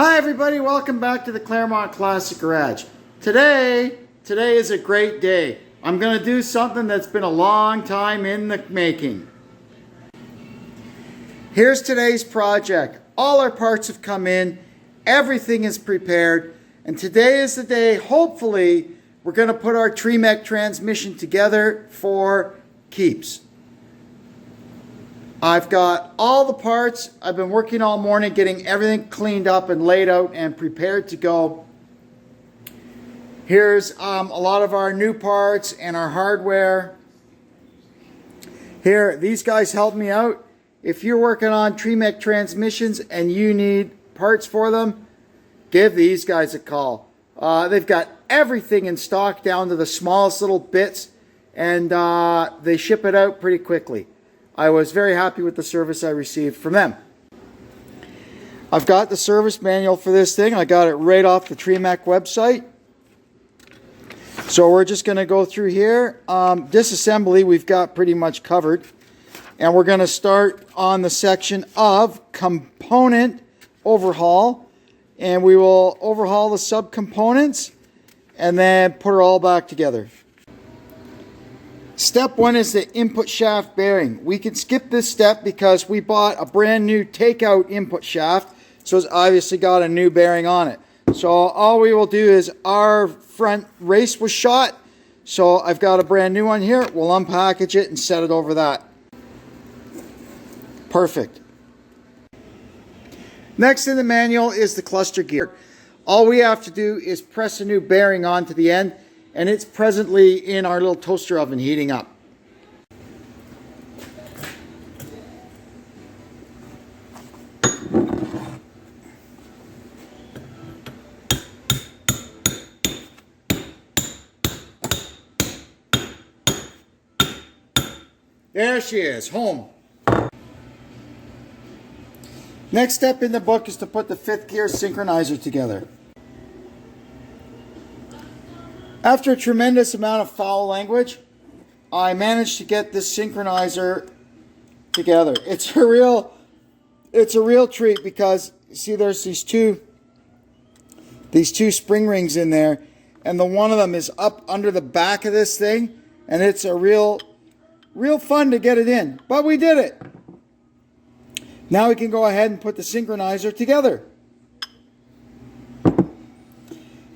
Hi everybody, welcome back to the Claremont Classic Garage. Today is a great day. I'm going to do something that's been a long time in the making. Here's today's project. All our parts have come in, everything is prepared, and today is the day, hopefully, we're going to put our Tremec transmission together for keeps. I've got all the parts. I've been working all morning getting everything cleaned up and laid out and prepared to go. Here's a lot of our new parts and our hardware. Here, these guys helped me out. If you're working on Tremec transmissions and you need parts for them, give these guys a call. They've got everything in stock down to the smallest little bits, and they ship it out pretty quickly. I was very happy with the service I received from them. I've got the service manual for this thing. I got it right off the Tremec website. So we're just going to go through here. Disassembly we've got pretty much covered. And we're going to start on the section of component overhaul. And we will overhaul the subcomponents and then put it all back together. Step one is the input shaft bearing. We can skip this step because we bought a brand new takeout input shaft, so it's obviously got a new bearing on it. So all we will do is our front race was shot, so I've got a brand new one here. We'll unpackage it and set it over that. Perfect. Next in the manual is the cluster gear. All we have to do is press a new bearing onto the end, and it's presently in our little toaster oven heating up. There she is, home. Next step in the book is to put the 5th gear synchronizer together. After a tremendous amount of foul language, I managed to get this synchronizer together. It's a real treat because see there's these two spring rings in there, and the one of them is up under the back of this thing, and it's a real fun to get it in. But we did it. Now we can go ahead and put the synchronizer together.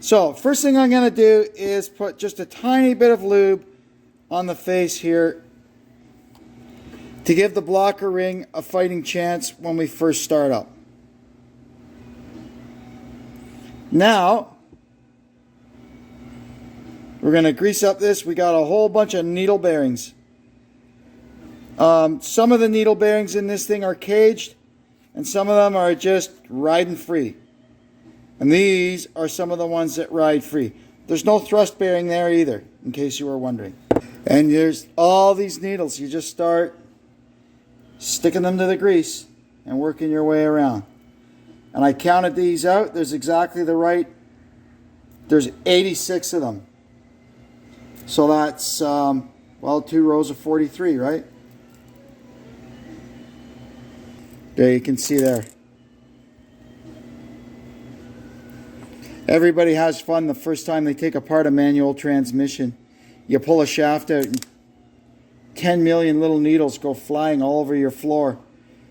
So, first thing I'm going to do is put just a tiny bit of lube on the face here to give the blocker ring a fighting chance when we first start up. Now, we're going to grease up this. We got a whole bunch of needle bearings. Some of the needle bearings in this thing are caged, and some of them are just riding free. And these are some of the ones that ride free. There's no thrust bearing there either, in case you were wondering. And there's all these needles. You just start sticking them to the grease and working your way around. And I counted these out. There's exactly the right. There's 86 of them. So that's, well, 2 rows of 43, right? There you can see there. Everybody has fun the first time they take apart a manual transmission. You pull a shaft out and 10 million little needles go flying all over your floor,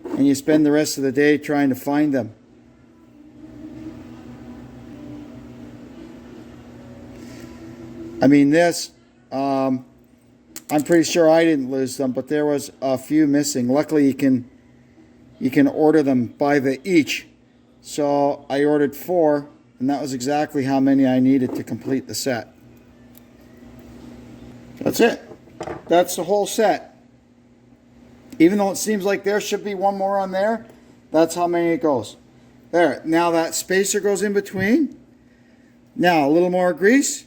and you spend the rest of the day trying to find them. I mean this, I'm pretty sure I didn't lose them, but there was a few missing. Luckily you can order them by the each. So I ordered 4. And that was exactly how many I needed to complete the set. That's it. That's the whole set. Even though it seems like there should be one more on there, that's how many it goes. There. Now that spacer goes in between. Now a little more grease.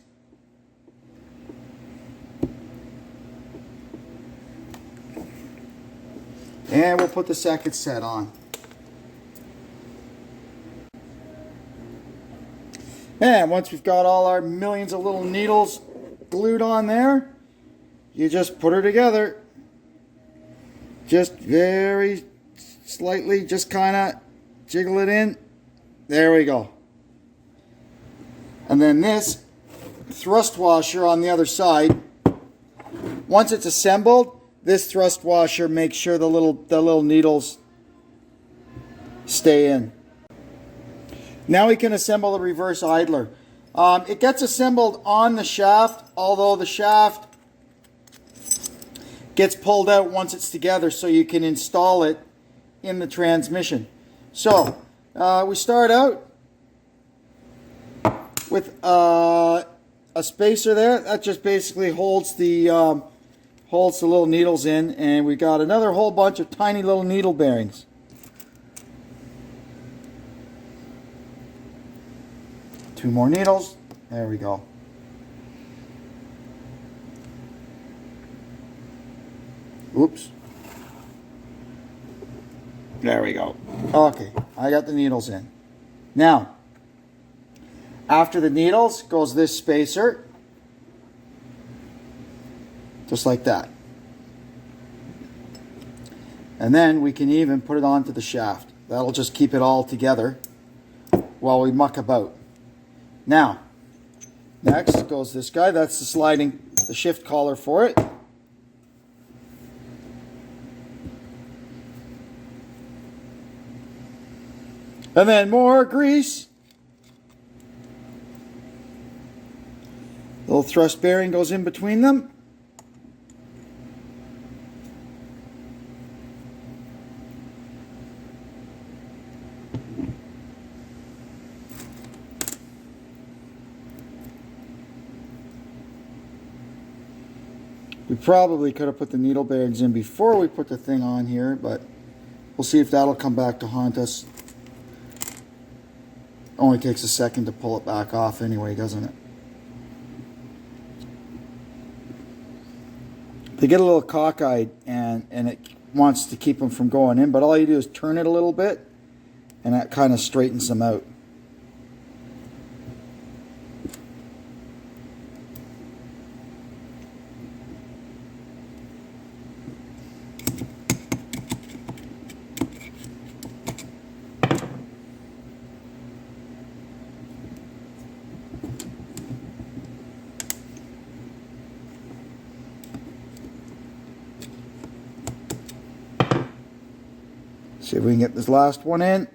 And we'll put the second set on. And once we've got all our millions of little needles glued on there, you just put her together. Just very slightly, just kind of jiggle it in There we go. And then this thrust washer on the other side, once it's assembled, this thrust washer makes sure the little needles stay in. Now we can assemble the reverse idler. It gets assembled on the shaft, although the shaft gets pulled out once it's together, so you can install it in the transmission. So we start out with a spacer there that just basically holds the little needles in, and we got another whole bunch of tiny little needle bearings. Two more needles. There we go. Oops. There we go. Okay, I got the needles in. Now, after the needles goes this spacer. Just like that. And then we can even put it onto the shaft. That'll just keep it all together while we muck about. Now, next goes this guy. That's the shift collar for it. And then more grease. Little thrust bearing goes in between them. We probably could have put the needle bearings in before we put the thing on here, but we'll see if that'll come back to haunt us. Only takes a second to pull it back off anyway, doesn't it? They get a little cockeyed and it wants to keep them from going in, but all you do is turn it a little bit and that kind of straightens them out. See if we can get this last one in.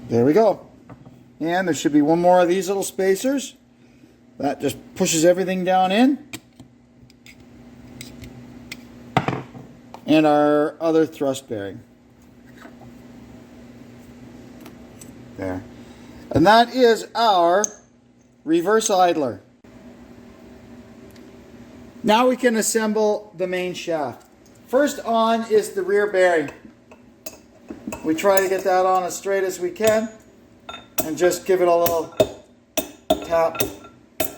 There we go. And there should be one more of these little spacers. That just pushes everything down in. And our other thrust bearing. There. And that is our reverse idler. Now we can assemble the main shaft. First on is the rear bearing. We try to get that on as straight as we can and just give it a little tap.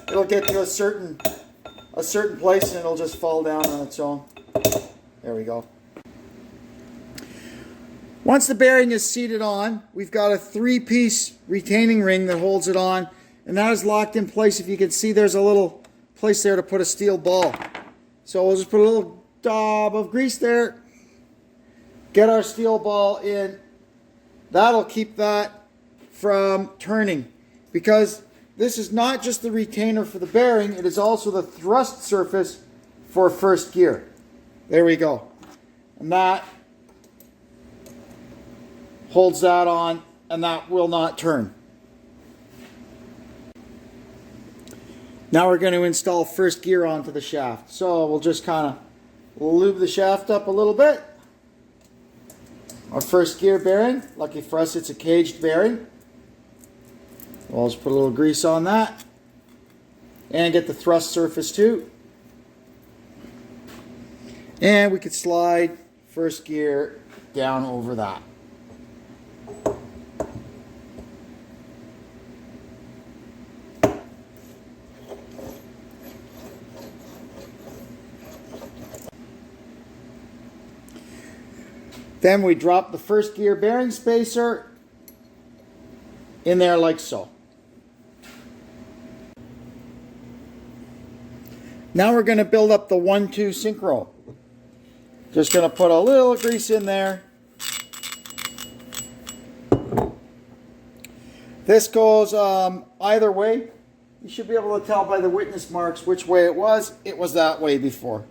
It'll get to a certain place and it'll just fall down on its own. There we go. Once the bearing is seated on, we've got a 3-piece retaining ring that holds it on, and that is locked in place. If you can see, there's a little place there to put a steel ball. So we'll just put a little dab of grease there, get our steel ball in. That'll keep that from turning, because this is not just the retainer for the bearing, it is also the thrust surface for first gear. There we go. And that holds that on, and that will not turn. Now we're going to install first gear onto the shaft. So we'll just kind of lube the shaft up a little bit. Our first gear bearing, lucky for us it's a caged bearing. We'll just put a little grease on that. And get the thrust surface too. And we could slide first gear down over that. Then we drop the first gear bearing spacer in there like so. Now we're going to build up the 1-2 synchro. Just going to put a little grease in there. This goes either way. You should be able to tell by the witness marks which way it was. It was that way before.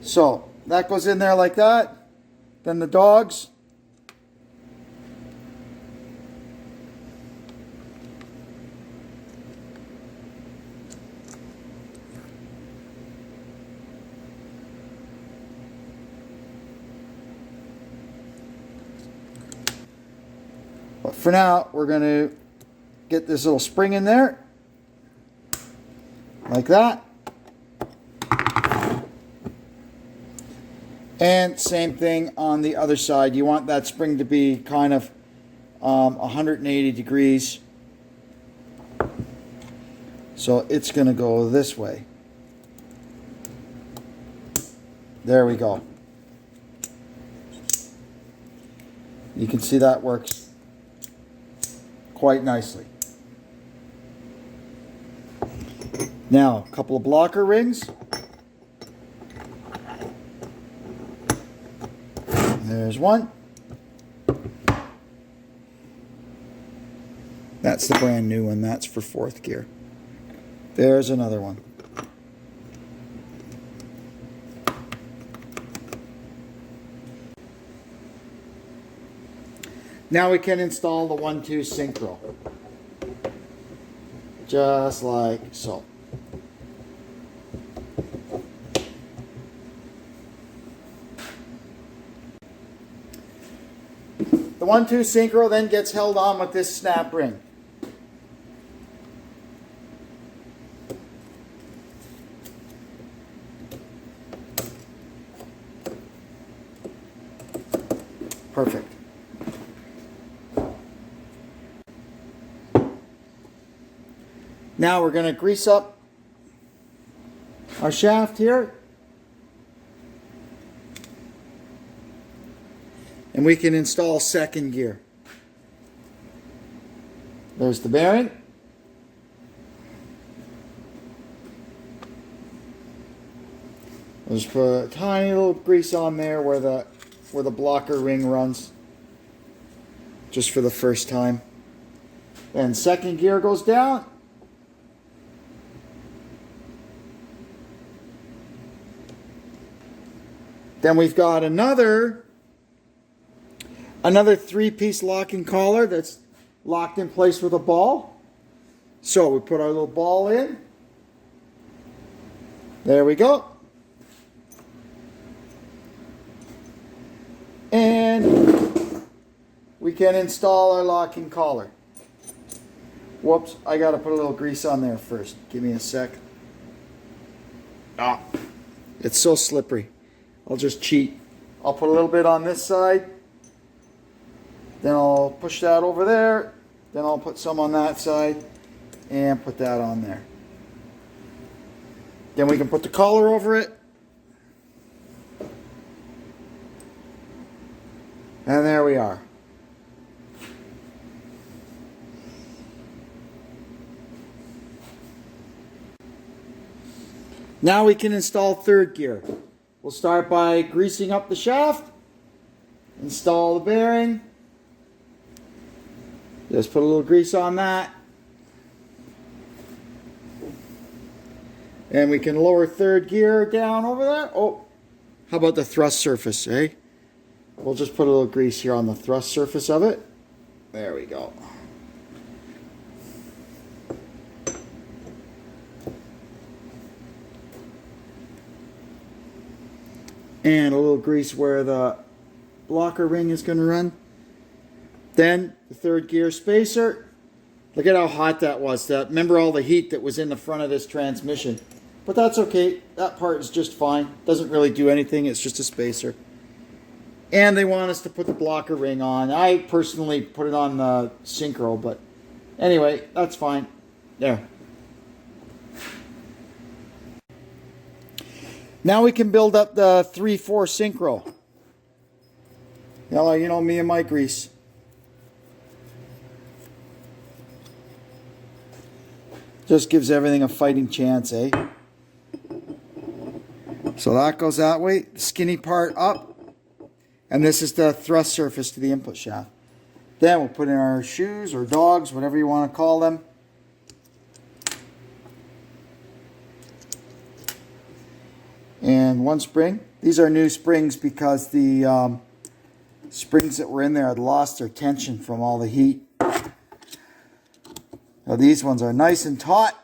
So that goes in there like that. Then the dogs. But for now, we're going to get this little spring in there. Like that. And same thing on the other side. You want that spring to be kind of 180 degrees. So it's going to go this way. There we go. You can see that works quite nicely. Now, a couple of blocker rings. There's one. That's the brand new one. That's for 4th gear. There's another one. Now we can install the 1-2 synchro. Just like so. The 1-2 synchro then gets held on with this snap ring. Perfect. Now we're going to grease up our shaft here. And we can install 2nd gear. There's the bearing. I'll just put a tiny little grease on there where the blocker ring runs. Just for the first time. Then 2nd gear goes down. Then we've got another 3-piece locking collar that's locked in place with a ball. So we put our little ball in. There we go. And we can install our locking collar. Whoops, I got to put a little grease on there first. Give me a sec. Ah, it's so slippery. I'll just cheat. I'll put a little bit on this side. Then I'll push that over there. Then I'll put some on that side and put that on there. Then we can put the collar over it. And there we are. Now we can install 3rd gear. We'll start by greasing up the shaft. Install the bearing. Just put a little grease on that. And we can lower 3rd gear down over there. Oh, how about the thrust surface, eh? We'll just put a little grease here on the thrust surface of it. There we go. And a little grease where the blocker ring is going to run. Then the 3rd gear spacer. Look at how hot that was. Remember all the heat that was in the front of this transmission. But that's okay. That part is just fine. Doesn't really do anything. It's just a spacer. And they want us to put the blocker ring on. I personally put it on the synchro, but anyway, that's fine. There. Now we can build up the 3-4 synchro. You know me and my grease. Just gives everything a fighting chance, eh? So that goes that way, the skinny part up, and this is the thrust surface to the input shaft. Then we'll put in our shoes or dogs, whatever you want to call them. And one spring. These are new springs because the springs that were in there had lost their tension from all the heat. Now these ones are nice and taut.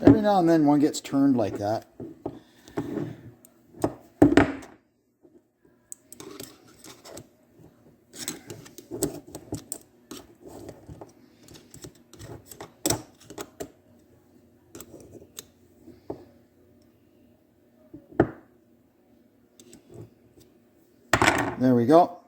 Every now and then one gets turned like that. There we go.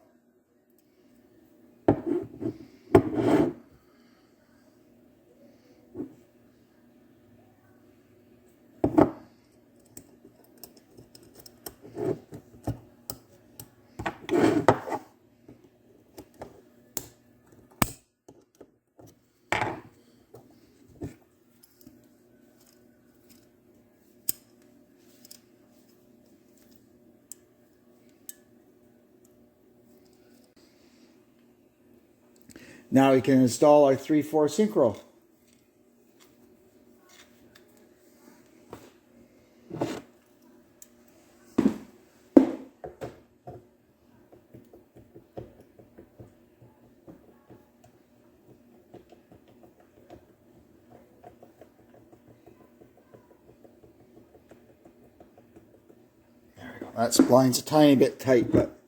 Now we can install our 3/4 synchro. There we go. That spline's a tiny bit tight, but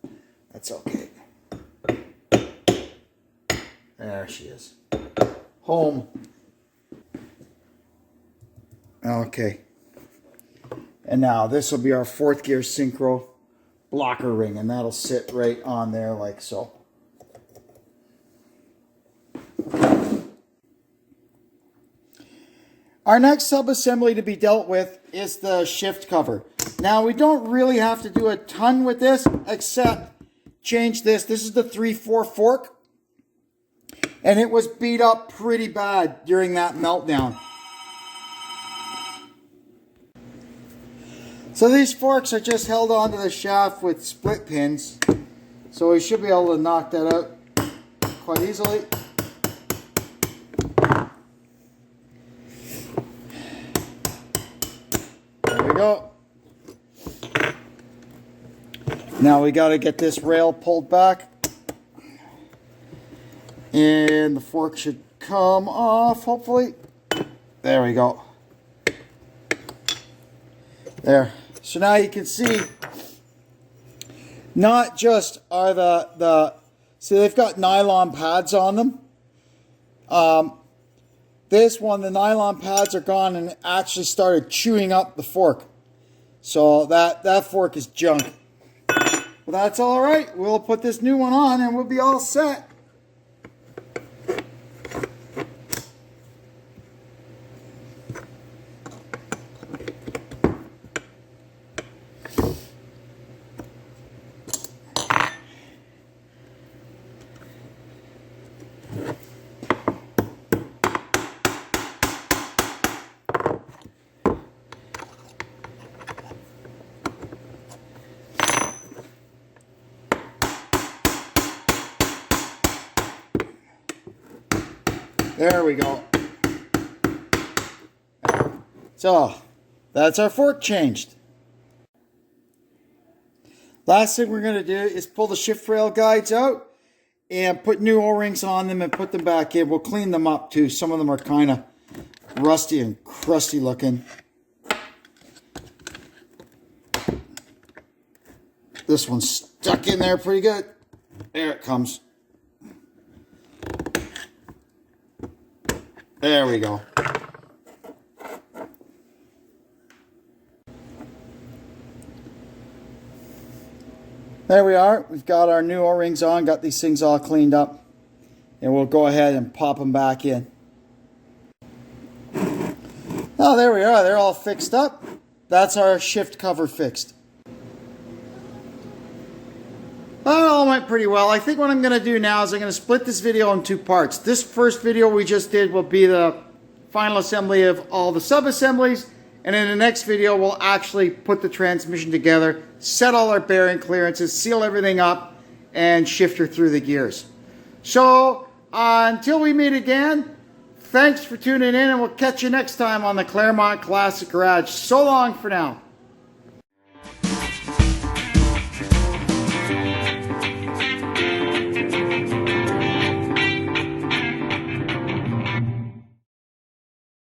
that's okay. There she is. Home. Okay. And now this will be our 4th gear synchro blocker ring, and that'll sit right on there like so. Our next sub-assembly to be dealt with is the shift cover. Now we don't really have to do a ton with this except change this. This is the 3/4 fork. And it was beat up pretty bad during that meltdown. So these forks are just held onto the shaft with split pins. So we should be able to knock that out quite easily. There we go. Now we got to get this rail pulled back. And the fork should come off, hopefully. There we go. There. So now you can see, not just are see they've got nylon pads on them. This one, the nylon pads are gone and it actually started chewing up the fork. So that fork is junk. But that's all right. We'll put this new one on and we'll be all set. There we go. So, that's our fork changed. Last thing we're going to do is pull the shift rail guides out and put new O-rings on them and put them back in. We'll clean them up too. Some of them are kind of rusty and crusty looking. This one's stuck in there pretty good. There it comes. There we go. There we are. We've got our new O-rings on, got these things all cleaned up. And we'll go ahead and pop them back in. Oh, there we are. They're all fixed up. That's our shift cover fixed. Well, all went pretty well. I think what I'm going to do now is I'm going to split this video in 2 parts. This first video we just did will be the final assembly of all the sub-assemblies. And in the next video, we'll actually put the transmission together, set all our bearing clearances, seal everything up, and shift her through the gears. So until we meet again, thanks for tuning in, and we'll catch you next time on the Claremont Classic Garage. So long for now.